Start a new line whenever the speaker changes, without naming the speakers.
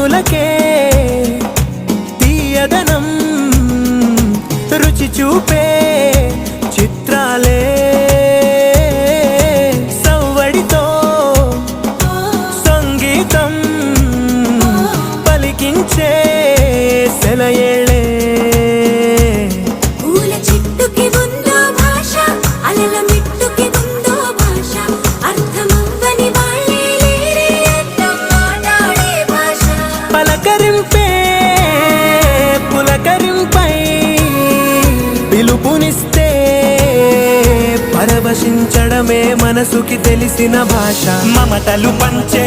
కనులకే తీయదనం రుచి చూపే చిత్రాలే సవ్వడితో సంగీతం పలికించే సెలయేళే పలకరింపే పులకరింపై పిలుపునిస్తే పరవశించడమే మనసుకి తెలిసిన భాష మమతలు పంచే